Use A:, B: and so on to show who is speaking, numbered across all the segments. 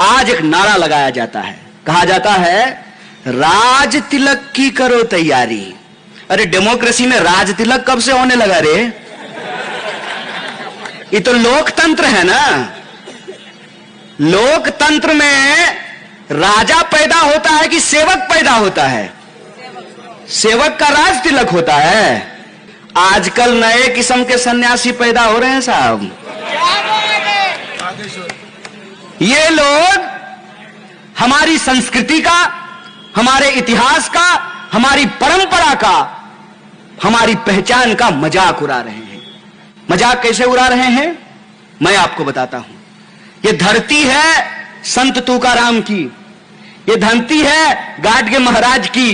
A: आज एक नारा लगाया जाता है, कहा जाता है राज तिलक की करो तैयारी। अरे डेमोक्रेसी में राज तिलक कब से होने लगा रे? ये तो लोकतंत्र है ना। लोकतंत्र में राजा पैदा होता है कि सेवक पैदा होता है? सेवक का राज तिलक होता है। आजकल नए किस्म के सन्यासी पैदा हो रहे हैं साहब। ये लोग हमारी संस्कृति का, हमारे इतिहास का, हमारी परंपरा का, हमारी पहचान का मजाक उड़ा रहे हैं। मजाक कैसे उड़ा रहे हैं मैं आपको बताता हूं। ये धरती है संत तुकाराम की, ये धरती है गाडगे महाराज की,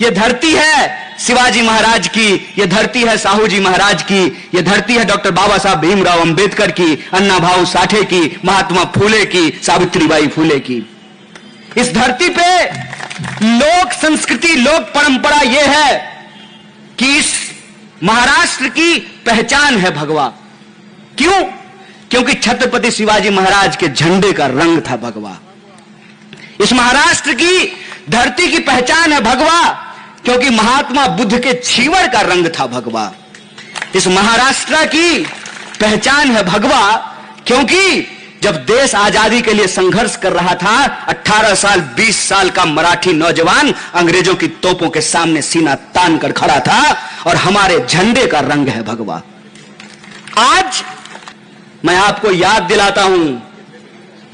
A: ये धरती है शिवाजी महाराज की, ये धरती है साहू जी महाराज की, ये धरती है डॉक्टर बाबा साहब भीमराव अंबेडकर की, अन्ना भाऊ साठे की, महात्मा फूले की, सावित्रीबाई फूले की। इस धरती पे लोक संस्कृति, लोक परंपरा यह है कि इस महाराष्ट्र की पहचान है भगवा। क्यों? क्योंकि छत्रपति शिवाजी महाराज के झंडे का रंग था भगवा। इस महाराष्ट्र की धरती की पहचान है भगवा, क्योंकि महात्मा बुद्ध के छीवर का रंग था भगवा। इस महाराष्ट्र की पहचान है भगवा, क्योंकि जब देश आजादी के लिए संघर्ष कर रहा था, 18 साल 20 साल का मराठी नौजवान अंग्रेजों की तोपों के सामने सीना तान कर खड़ा था, और हमारे झंडे का रंग है भगवा। आज मैं आपको याद दिलाता हूं,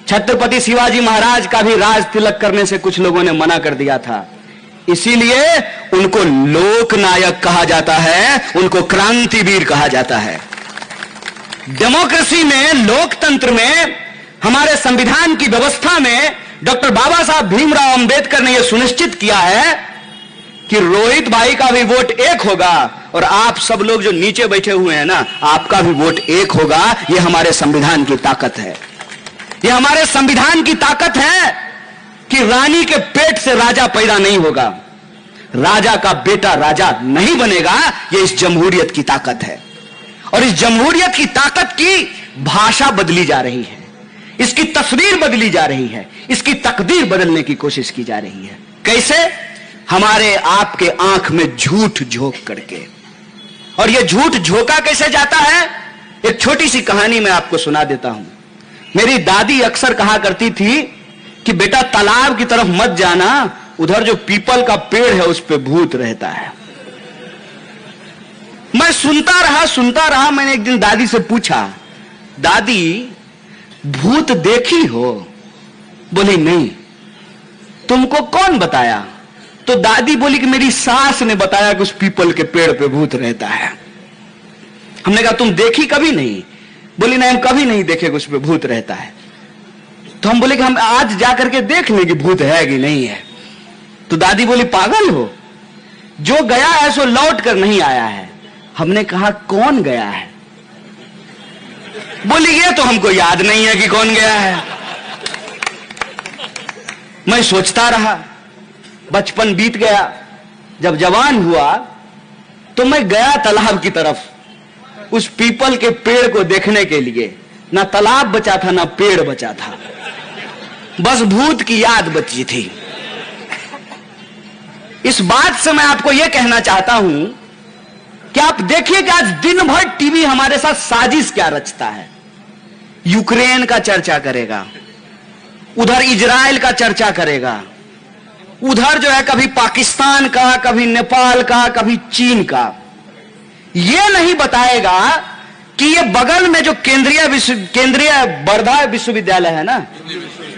A: छत्रपति शिवाजी महाराज का भी राज तिलक करने से कुछ लोगों ने मना कर दिया था। इसीलिए उनको लोकनायक कहा जाता है, उनको क्रांतिवीर कहा जाता है। डेमोक्रेसी में, लोकतंत्र में, हमारे संविधान की व्यवस्था में डॉक्टर बाबा साहब भीमराव अंबेडकर ने यह सुनिश्चित किया है कि रोहित भाई का भी वोट एक होगा, और आप सब लोग जो नीचे बैठे हुए हैं ना, आपका भी वोट एक होगा। यह हमारे संविधान की ताकत है। यह हमारे संविधान की ताकत है कि रानी के पेट से राजा पैदा नहीं होगा, राजा का बेटा राजा नहीं बनेगा। यह इस जमहूरियत की ताकत है, और इस जमहूरियत की ताकत की भाषा बदली जा रही है, इसकी तस्वीर बदली जा रही है, इसकी तकदीर बदलने की कोशिश की जा रही है। कैसे? हमारे आपके आंख में झूठ झोंक करके। और यह झूठ झोंका कैसे जाता है? एक छोटी सी कहानी मैं आपको सुना देता हूं। मेरी दादी अक्सर कहा करती थी कि बेटा तालाब की तरफ मत जाना, उधर जो पीपल का पेड़ है उस पे भूत रहता है। मैं सुनता रहा। मैंने एक दिन दादी से पूछा, दादी भूत देखी हो? बोली नहीं। तुमको कौन बताया? तो दादी बोली कि मेरी सास ने बताया कि उस पीपल के पेड़ पे भूत रहता है। हमने कहा तुम देखी कभी नहीं? बोली नहीं, हम कभी नहीं देखे कि उस पे भूत रहता है। तो हम बोले कि हम आज जाकर के देख लें कि भूत है कि नहीं है। तो दादी बोली पागल हो, जो गया है सो लौट कर नहीं आया है। हमने कहा कौन गया है? बोली ये तो हमको याद नहीं है कि कौन गया है। मैं सोचता रहा, बचपन बीत गया। जब जवान हुआ तो मैं गया तालाब की तरफ, उस पीपल के पेड़ को देखने के लिए। ना तालाब बचा था, ना पेड़ बचा था, बस भूत की याद बची थी। इस बात से मैं आपको यह कहना चाहता हूं कि आप देखिए कि आज दिन भर टीवी हमारे साथ साजिश क्या रचता है। यूक्रेन का चर्चा करेगा, उधर इजराइल का चर्चा करेगा, उधर जो है कभी पाकिस्तान का, कभी नेपाल का, कभी चीन का। यह नहीं बताएगा कि ये बगल में जो केंद्रीय वर्धा विश्वविद्यालय है ना,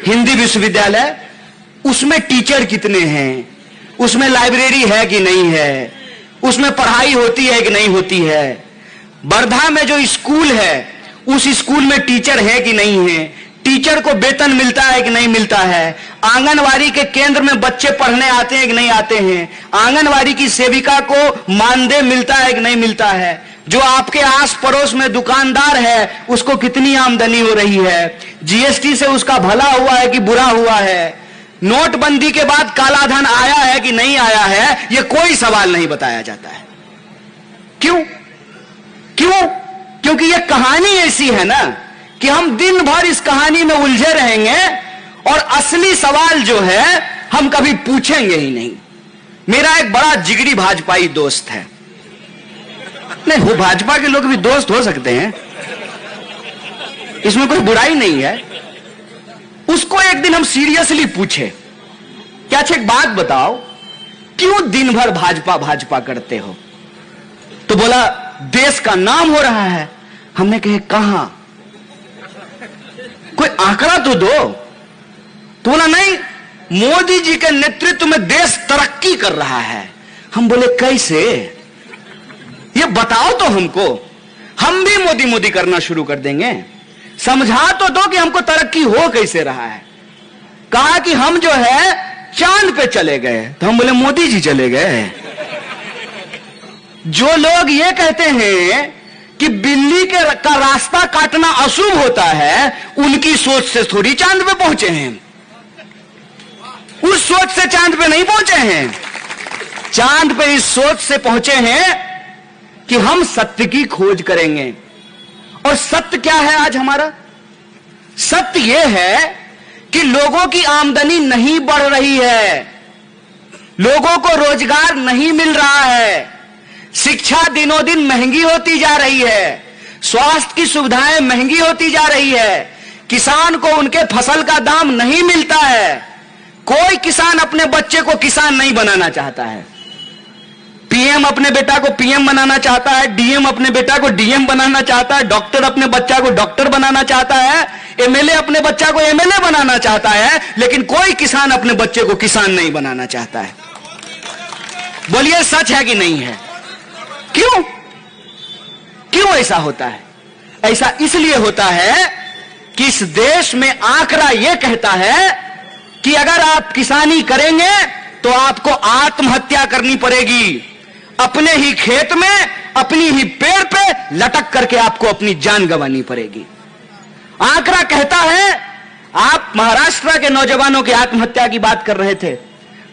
A: हिंदी विश्वविद्यालय, उसमें टीचर कितने हैं, उसमें लाइब्रेरी है कि नहीं है, उसमें पढ़ाई होती है कि नहीं होती है। वर्धा में जो स्कूल है उस स्कूल में टीचर है कि नहीं है, टीचर को वेतन मिलता है कि नहीं मिलता है, आंगनवाड़ी के केंद्र में बच्चे पढ़ने आते हैं कि नहीं आते हैं, आंगनवाड़ी की सेविका को मानदेय मिलता है कि नहीं मिलता है, जो आपके आस पड़ोस में दुकानदार है उसको कितनी आमदनी हो रही है, जीएसटी से उसका भला हुआ है कि बुरा हुआ है, नोटबंदी के बाद काला धन आया है कि नहीं आया है, यह कोई सवाल नहीं बताया जाता है। क्यों? क्योंकि यह कहानी ऐसी है ना कि हम दिन भर इस कहानी में उलझे रहेंगे और असली सवाल जो है हम कभी पूछेंगे ही नहीं। मेरा एक बड़ा जिगरी भाजपाई दोस्त है, नहीं वो भाजपा के लोग भी दोस्त हो सकते हैं, इसमें कोई बुराई नहीं है। उसको एक दिन हम सीरियसली पूछे क्या अच्छा एक बात बताओ, क्यों दिन भर भाजपा भाजपा करते हो? तो बोला देश का नाम हो रहा है। हमने कहे कहां, कोई आंकड़ा तो दो। तो बोला नहीं, मोदी जी के नेतृत्व में देश तरक्की कर रहा है। हम बोले कैसे, ये बताओ तो हमको, हम भी मोदी मोदी करना शुरू कर देंगे। समझा तो दो कि हमको तरक्की हो कैसे रहा है। कहा कि हम जो है चांद पे चले गए। तो हम बोले मोदी जी चले गए। जो लोग ये कहते हैं कि बिल्ली का रास्ता काटना अशुभ होता है, उनकी सोच से थोड़ी चांद पे पहुंचे हैं, उस सोच से चांद पे नहीं पहुंचे हैं। चांद पे इस सोच से पहुंचे हैं कि हम सत्य की खोज करेंगे। और सत्य क्या है आज हमारा? सत्य यह है कि लोगों की आमदनी नहीं बढ़ रही है, लोगों को रोजगार नहीं मिल रहा है, शिक्षा दिनों दिन महंगी होती जा रही है, स्वास्थ्य की सुविधाएं महंगी होती जा रही है, किसान को उनके फसल का दाम नहीं मिलता है। कोई किसान अपने बच्चे को किसान नहीं बनाना चाहता है। पीएम अपने बेटा को पीएम बनाना चाहता है, डीएम अपने बेटा को डीएम बनाना चाहता है, डॉक्टर अपने बच्चा को डॉक्टर बनाना चाहता है, एमएलए अपने बच्चा को एमएलए बनाना चाहता है, लेकिन कोई किसान अपने बच्चे को किसान नहीं बनाना चाहता है। बोलिए सच है कि नहीं है? क्यों क्यों ऐसा होता है? ऐसा इसलिए होता है कि इस देश में आंकड़ा यह कहता है कि अगर आप किसानी करेंगे तो आपको आत्महत्या करनी पड़ेगी। अपने ही खेत में, अपनी ही पेड़ पे लटक करके आपको अपनी जान गंवानी पड़ेगी। आंकड़ा कहता है, आप महाराष्ट्र के नौजवानों की आत्महत्या की बात कर रहे थे,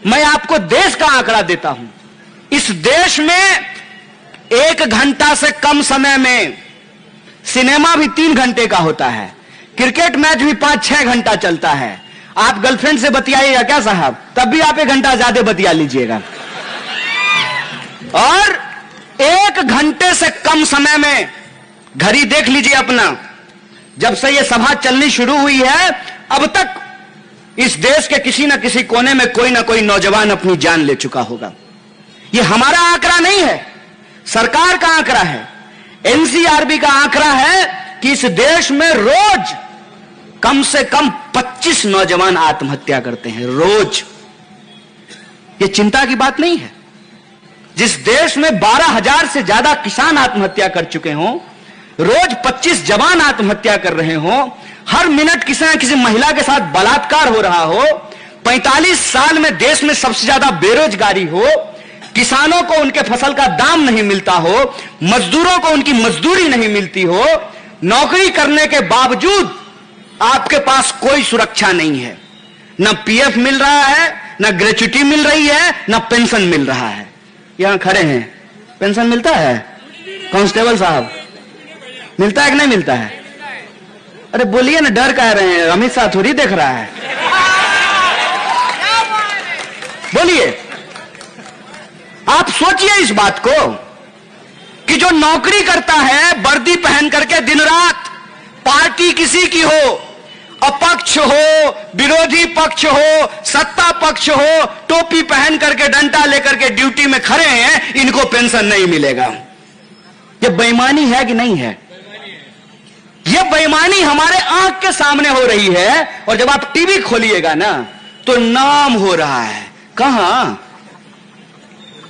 A: मैं आपको देश का आंकड़ा देता हूं। इस देश में 1 घंटा से कम समय में, सिनेमा भी 3 घंटे का होता है, क्रिकेट मैच भी 5-6 घंटा चलता है। आप गर्लफ्रेंड से बतियाइएगा क्या साहब, तब भी आप 1 घंटा ज्यादा बतिया लीजिएगा। और 1 घंटे से कम समय में, घड़ी देख लीजिए अपना, जब से यह सभा चलनी शुरू हुई है अब तक इस देश के किसी न किसी कोने में कोई ना कोई नौजवान अपनी जान ले चुका होगा। यह हमारा आंकड़ा नहीं है, सरकार का आंकड़ा है, एनसीआरबी का आंकड़ा है कि इस देश में रोज कम से कम 25 नौजवान आत्महत्या करते हैं रोज। यह चिंता की बात नहीं है। जिस देश में 12,000 से ज्यादा किसान आत्महत्या कर चुके हों, रोज 25 जवान आत्महत्या कर रहे हों, हर मिनट किसी न किसी महिला के साथ बलात्कार हो रहा हो, 45 साल में देश में सबसे ज्यादा बेरोजगारी हो, किसानों को उनके फसल का दाम नहीं मिलता हो, मजदूरों को उनकी मजदूरी नहीं मिलती हो, नौकरी करने के बावजूद आपके पास कोई सुरक्षा नहीं है, न पीएफ मिल रहा है, न ग्रेच्युटी मिल रही है, न पेंशन मिल रहा है। यहां खड़े हैं, पेंशन मिलता है? कांस्टेबल साहब मिलता है कि नहीं मिलता है? अरे बोलिए ना, डर कह रहे हैं, अमित शाह थोड़ी देख रहा है, बोलिए। आप सोचिए इस बात को कि जो नौकरी करता है वर्दी पहन करके दिन रात, पार्टी किसी की हो, अपक्ष हो, विरोधी पक्ष हो, सत्ता पक्ष हो, टोपी पहन करके डंडा लेकर के ड्यूटी में खड़े हैं, इनको पेंशन नहीं मिलेगा। ये बेईमानी है कि नहीं है? ये बेईमानी हमारे आंख के सामने हो रही है। और जब आप टीवी खोलिएगा ना तो नाम हो रहा है। कहां?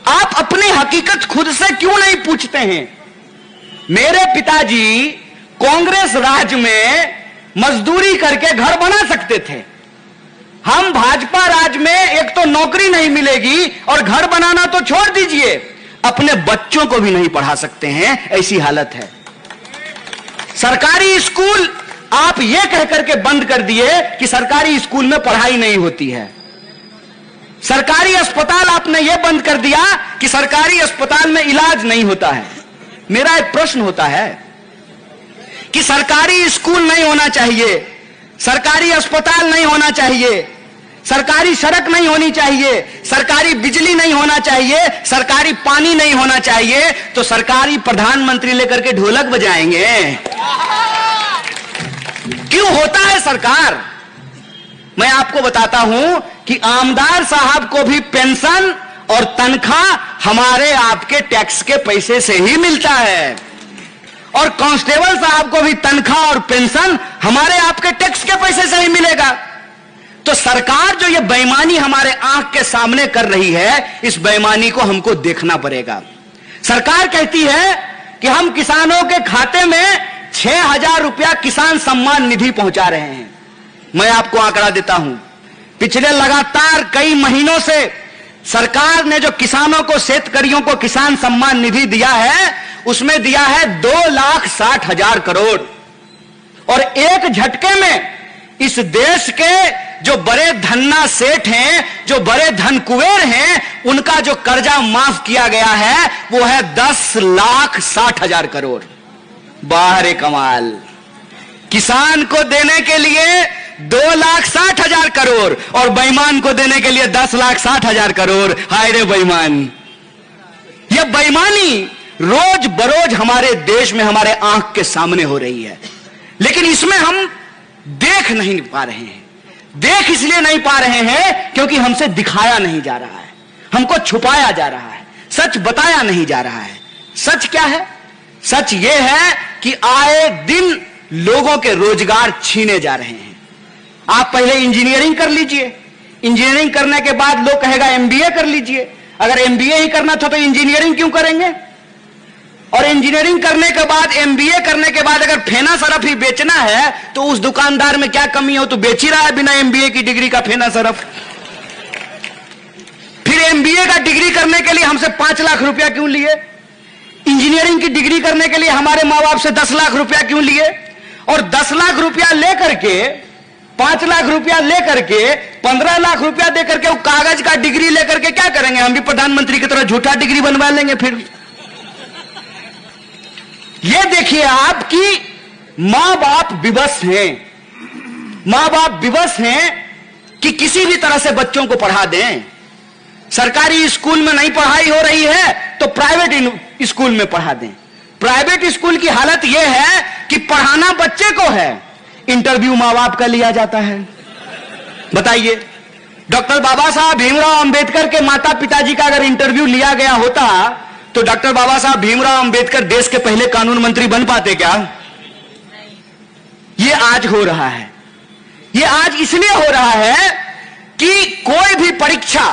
A: आप अपनी हकीकत खुद से क्यों नहीं पूछते हैं? मेरे पिताजी कांग्रेस राज में मजदूरी करके घर बना सकते थे, हम भाजपा राज में एक तो नौकरी नहीं मिलेगी और घर बनाना तो छोड़ दीजिए, अपने बच्चों को भी नहीं पढ़ा सकते हैं, ऐसी हालत है। सरकारी स्कूल आप यह कह करके बंद कर दिए कि सरकारी स्कूल में पढ़ाई नहीं होती है। सरकारी अस्पताल आपने यह बंद कर दिया कि सरकारी अस्पताल में इलाज नहीं होता है। मेरा एक प्रश्न होता है कि सरकारी स्कूल नहीं होना चाहिए, सरकारी अस्पताल नहीं होना चाहिए, सरकारी सड़क नहीं होनी चाहिए, सरकारी बिजली नहीं होना चाहिए, सरकारी पानी नहीं होना चाहिए, तो सरकारी प्रधानमंत्री लेकर के ढोलक बजाएंगे? क्यों होता है सरकार? मैं आपको बताता हूं कि आमदार साहब को भी पेंशन और तनख्वाह हमारे आपके टैक्स के पैसे से ही मिलता है, और कांस्टेबल साहब को भी तनख्वाह और पेंशन हमारे आपके टैक्स के पैसे से ही मिलेगा। तो सरकार जो ये बेईमानी हमारे आंख के सामने कर रही है, इस बेईमानी को हमको देखना पड़ेगा। सरकार कहती है कि हम किसानों के खाते में 6,000 रुपया किसान सम्मान निधि पहुंचा रहे हैं। मैं आपको आंकड़ा देता हूं, पिछले लगातार कई महीनों से सरकार ने जो किसानों को, शेतकरियों को किसान सम्मान निधि दिया है, उसमें दिया है 2,60,000 करोड़। और एक झटके में इस देश के जो बड़े धन्ना सेठ हैं, जो बड़े धन कुबेर हैं, उनका जो कर्जा माफ किया गया है वो है 10,60,000 करोड़। बाहर कमाल, किसान को देने के लिए 2,60,000 करोड़ और बेईमान को देने के लिए 10,60,000 करोड़। हाय रे बेईमान! यह बेईमानी रोज बरोज हमारे देश में हमारे आंख के सामने हो रही है, लेकिन इसमें हम देख नहीं पा रहे हैं। देख इसलिए नहीं पा रहे हैं क्योंकि हमसे दिखाया नहीं जा रहा है, हमको छुपाया जा रहा है, सच बताया नहीं जा रहा है। सच क्या है? सच यह है कि आए दिन लोगों के रोजगार छीने जा रहे हैं। आप पहले इंजीनियरिंग कर लीजिए, इंजीनियरिंग करने के बाद लोग कहेगा एमबीए कर लीजिए। अगर एमबीए ही करना था तो इंजीनियरिंग क्यों करेंगे? और इंजीनियरिंग करने के बाद, एमबीए करने के बाद अगर फेना सरफ ही बेचना है तो उस दुकानदार में क्या कमी हो? तो बेच ही रहा है बिना एमबीए की डिग्री का फेना सरफ। फिर एमबीए का डिग्री करने के लिए हमसे 5 लाख रुपया क्यों लिए? इंजीनियरिंग की डिग्री करने के लिए हमारे मां बाप से 10 लाख रुपया क्यों लिए? और 10 लाख रुपया लेकर के, 5 लाख रुपया लेकर के, 15 लाख रुपया देकर के वो कागज का डिग्री लेकर के क्या करेंगे? हम भी प्रधानमंत्री की तरह झूठा डिग्री बनवा लेंगे। फिर ये देखिए, आपकी मां बाप विवश हैं, मां बाप विवश हैं कि किसी भी तरह से बच्चों को पढ़ा दें। सरकारी स्कूल में नहीं पढ़ाई हो रही है तो प्राइवेट स्कूल में पढ़ा दें। प्राइवेट स्कूल की हालत यह है कि पढ़ाना बच्चे को है, इंटरव्यू मां बाप का लिया जाता है। बताइए, डॉक्टर बाबा साहब भीमराव अंबेडकर के माता पिताजी का अगर इंटरव्यू लिया गया होता तो डॉक्टर बाबा साहब भीमराव अंबेडकर देश के पहले कानून मंत्री बन पाते क्या? यह आज हो रहा है। यह आज इसलिए हो रहा है कि कोई भी परीक्षा